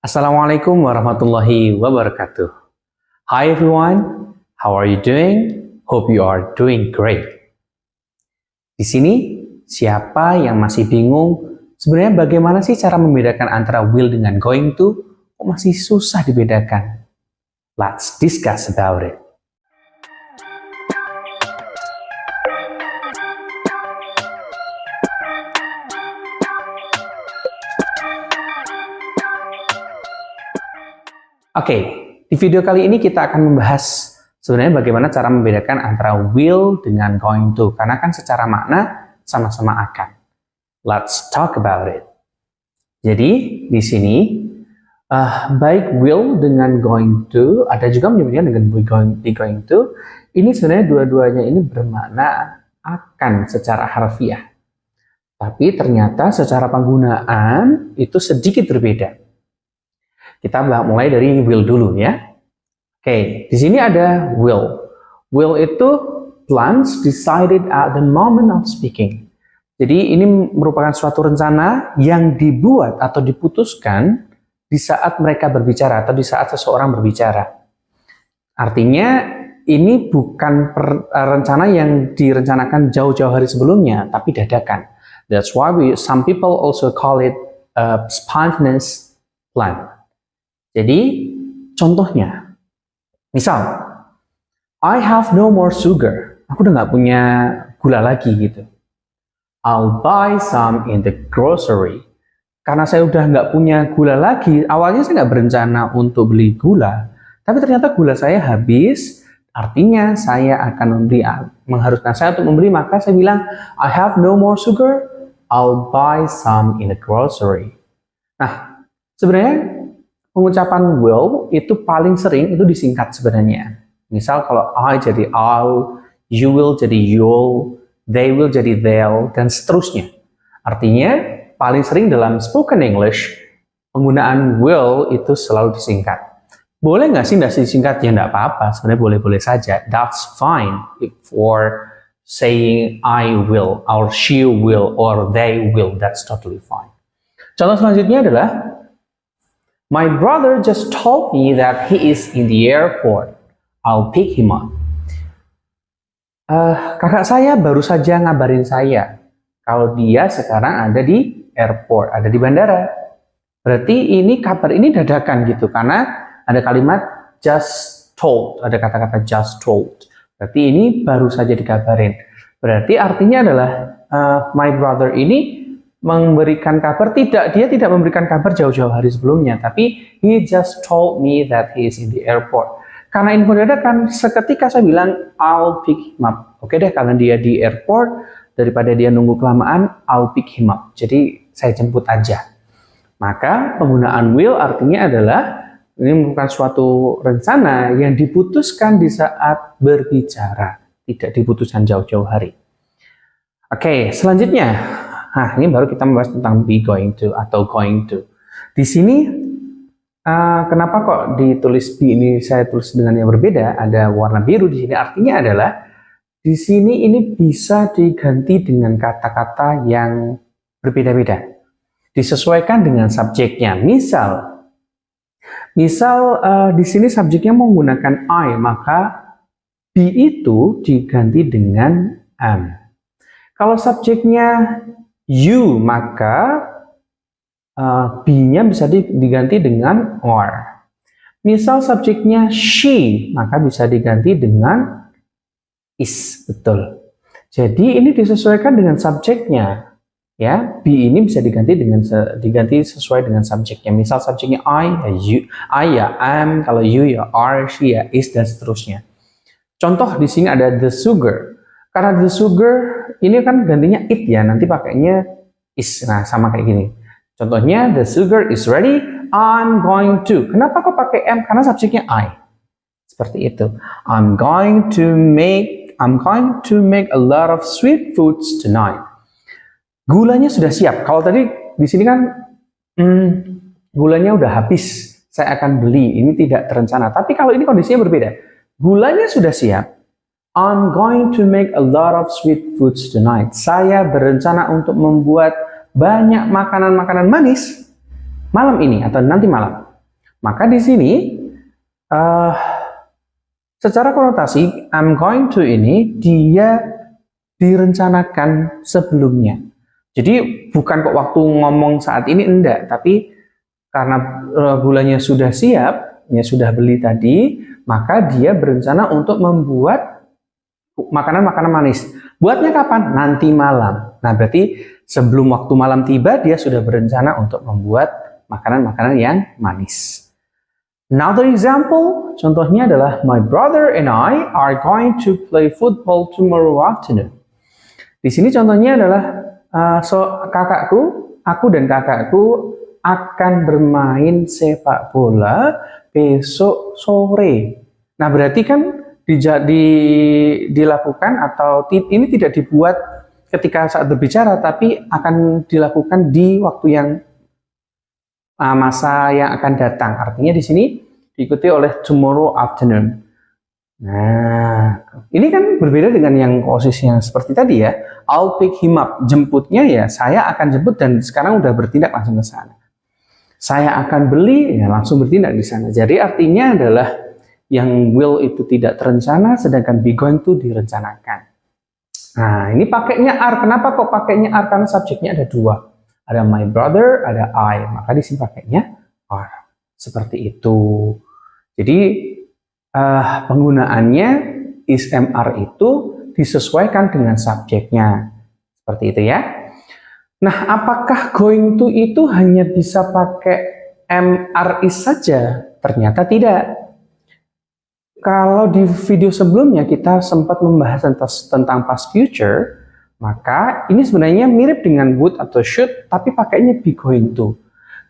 Assalamualaikum warahmatullahi wabarakatuh. Hi everyone, how are you doing? Hope you are doing great. Di sini, siapa yang masih bingung sebenarnya bagaimana sih cara membedakan antara will dengan going to? Kok masih susah dibedakan? Let's discuss about it. Oke, di video kali ini kita akan membahas sebenarnya bagaimana cara membedakan antara will dengan going to. Karena kan secara makna sama-sama akan. Let's talk about it. Jadi di sini baik will dengan going to, ada juga menyebutnya dengan going to. Ini sebenarnya dua-duanya ini bermakna akan secara harfiah. Tapi ternyata secara penggunaan itu sedikit berbeda. Kita mulai dari will dulu ya. Oke, di sini ada will. Will itu plans decided at the moment of speaking. Jadi ini merupakan suatu rencana yang dibuat atau diputuskan di saat mereka berbicara atau di saat seseorang berbicara. Artinya ini bukan rencana yang direncanakan jauh-jauh hari sebelumnya, tapi dadakan. That's why some people also call it a spontaneous plan. Jadi, contohnya, misal, I have no more sugar. Aku udah nggak punya gula lagi gitu. I'll buy some in the grocery. Karena saya udah nggak punya gula lagi, awalnya saya nggak berencana untuk beli gula. Tapi ternyata gula saya habis, artinya saya akan mengharuskan saya untuk membeli, maka saya bilang, I have no more sugar, I'll buy some in the grocery. Nah, sebenarnya, pengucapan will itu paling sering itu disingkat sebenarnya. Misal kalau I jadi I'll, you will jadi you'll, they will jadi they'll, dan seterusnya. Artinya paling sering dalam spoken English penggunaan will itu selalu disingkat. Boleh nggak sih nggak disingkat? Ya nggak apa-apa, sebenarnya boleh-boleh saja. That's fine for saying I will, or she will, or they will. That's totally fine. Contoh selanjutnya adalah my brother just told me that he is in the airport. I'll pick him up. Kakak saya baru saja ngabarin saya kalau dia sekarang ada di airport, ada di bandara. Berarti ini kabar ini dadakan gitu, karena ada kalimat just told, ada kata-kata just told. Berarti ini baru saja dikabarin. Berarti artinya adalah my brother ini memberikan kabar, dia tidak memberikan kabar jauh-jauh hari sebelumnya, tapi he just told me that he is in the airport. Karena info dadakan, seketika saya bilang I'll pick him up. Oke deh, karena dia di airport, daripada dia nunggu kelamaan, I'll pick him up. Jadi saya jemput aja. Maka penggunaan will artinya adalah ini merupakan suatu rencana yang diputuskan di saat berbicara, tidak diputuskan jauh-jauh hari. Oke, selanjutnya. Nah, ini baru kita membahas tentang be going to atau going to. Di sini, kenapa kok ditulis be ini saya tulis dengan yang berbeda? Ada warna biru di sini. Artinya adalah di sini ini bisa diganti dengan kata-kata yang berbeda-beda. Disesuaikan dengan subjeknya. Misal di sini subjeknya menggunakan I, maka be itu diganti dengan am. Kalau subjeknya you, maka be-nya bisa diganti dengan are. Misal subjeknya she, maka bisa diganti dengan is. Betul. Jadi ini disesuaikan dengan subjeknya. Ya, be ini bisa diganti sesuai dengan subjeknya. Misal subjeknya I, ya you, I ya am, kalau you ya are, she ya is, dan seterusnya. Contoh di sini ada the sugar. Karena the sugar ini kan gantinya it ya, nanti pakainya is. Nah, sama kayak gini. Contohnya, the sugar is ready, I'm going to. Kenapa kok pakai am? Karena subjeknya I. Seperti itu. I'm going to make a lot of sweet foods tonight. Gulanya sudah siap. Kalau tadi di sini kan gulanya udah habis, saya akan beli. Ini tidak terencana. Tapi kalau ini kondisinya berbeda. Gulanya sudah siap. I'm going to make a lot of sweet foods tonight. Saya berencana untuk membuat banyak makanan-makanan manis malam ini atau nanti malam. Maka di sini secara konotasi I'm going to ini dia direncanakan sebelumnya. Jadi bukan kok waktu ngomong saat ini enggak, tapi karena gulanya sudah siap, ya sudah beli tadi, maka dia berencana untuk membuat makanan-makanan manis. Buatnya kapan? Nanti malam. Nah, berarti sebelum waktu malam tiba, dia sudah berencana untuk membuat makanan-makanan yang manis. Another example, contohnya adalah my brother and I are going to play football tomorrow afternoon. Di sini contohnya adalah aku dan kakakku akan bermain sepak bola besok sore. Nah, berarti kan dilakukan atau ini tidak dibuat ketika saat berbicara, tapi akan dilakukan di waktu yang masa yang akan datang. Artinya di sini diikuti oleh tomorrow afternoon. Nah, ini kan berbeda dengan yang posisi yang seperti tadi ya. I'll pick him up. Jemputnya ya, saya akan jemput dan sekarang udah bertindak langsung ke sana. Saya akan beli, ya langsung bertindak di sana. Jadi artinya adalah yang will itu tidak terencana, sedangkan be going to direncanakan. Nah, ini pakainya are. Kenapa kok pakainya are? Karena subjeknya ada dua. Ada my brother, ada I. Maka di sini pakainya are. Seperti itu. Jadi penggunaannya is MR itu disesuaikan dengan subjeknya. Seperti itu ya. Nah, apakah going to itu hanya bisa pakai MR is saja? Ternyata tidak. Kalau di video sebelumnya kita sempat membahas tentang past future, maka ini sebenarnya mirip dengan would atau should, tapi pakainya be going to.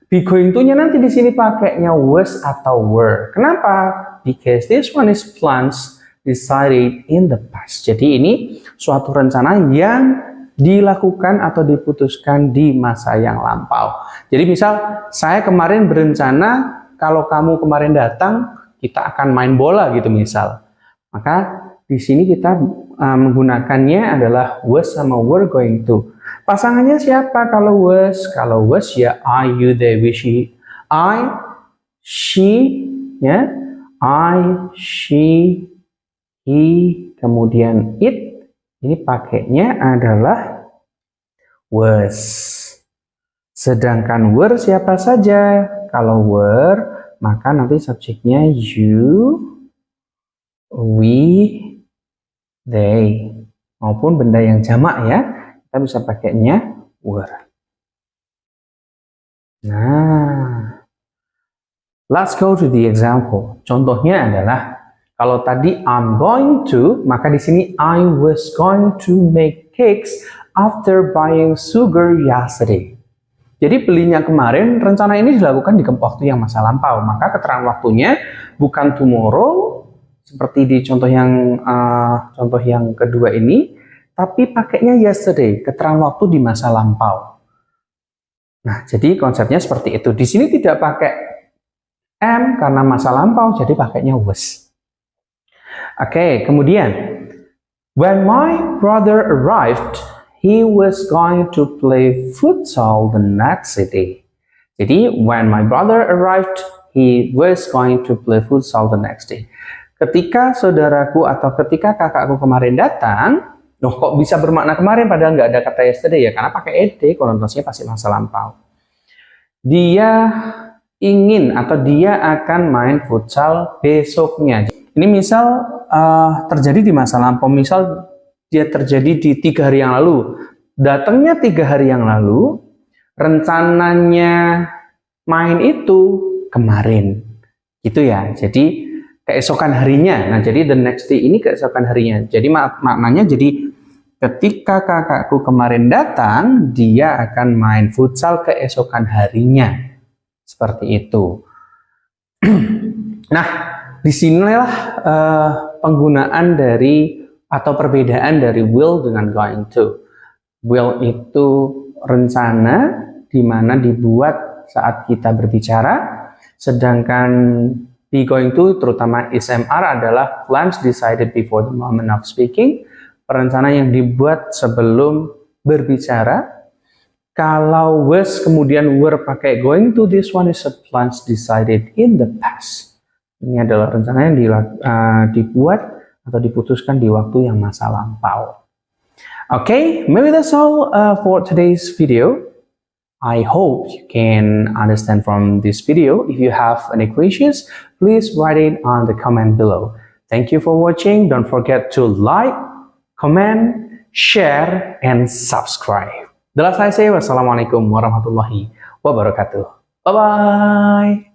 Be going to-nya nanti di sini pakainya was atau were. Kenapa? Because this one is plans decided in the past. Jadi ini suatu rencana yang dilakukan atau diputuskan di masa yang lampau. Jadi misal saya kemarin berencana kalau kamu kemarin datang kita akan main bola gitu misal. Maka di sini kita menggunakannya adalah was sama were going to. Pasangannya siapa kalau was? Kalau was ya I, you, they, we, she. I, she, ya. I, she, he, kemudian it. Ini pakainya adalah was. Sedangkan were siapa saja? Kalau were, maka nanti subjeknya you, we, they. Maupun benda yang jamak ya. Kita bisa pakainya were. Nah, let's go to the example. Contohnya adalah kalau tadi I'm going to, maka di sini I was going to make cakes after buying sugar yesterday. Jadi belinya kemarin, rencana ini dilakukan di waktu yang masa lampau. Maka keterangan waktunya bukan tomorrow seperti di contoh yang kedua ini, tapi pakainya yesterday, keterangan waktu di masa lampau. Nah, jadi konsepnya seperti itu. Di sini tidak pakai am karena masa lampau, jadi pakainya was. Oke, kemudian when my brother arrived, he was going to play futsal the next day. Jadi when my brother arrived, he was going to play futsal the next day. Ketika saudaraku atau ketika kakakku kemarin datang, loh kok bisa bermakna kemarin padahal nggak ada kata yesterday ya? Karena pakai ed, konotasinya pasti masa lampau. Dia ingin atau dia akan main futsal besoknya. Ini misal terjadi di masa lampau, misal dia terjadi di 3 hari yang lalu. Datangnya 3 hari yang lalu, rencananya main itu kemarin. Gitu ya. Jadi keesokan harinya. Nah, jadi the next day ini keesokan harinya. Jadi maknanya jadi ketika kakakku kemarin datang, dia akan main futsal keesokan harinya. Seperti itu. Nah, disinilah penggunaan dari atau perbedaan dari will dengan going to. Will itu rencana di mana dibuat saat kita berbicara, sedangkan be going to terutama SMR adalah plans decided before the moment of speaking, perencana yang dibuat sebelum berbicara. Kalau was kemudian were pakai going to, this one is a plans decided in the past. Ini adalah rencana yang dibuat atau diputuskan di waktu yang masa lampau. Okay, maybe that's all for today's video. I hope you can understand from this video. If you have any questions, please write it on the comment below. Thank you for watching. Don't forget to like, comment, share, and subscribe. Wassalamualaikum warahmatullahi wabarakatuh. Bye-bye.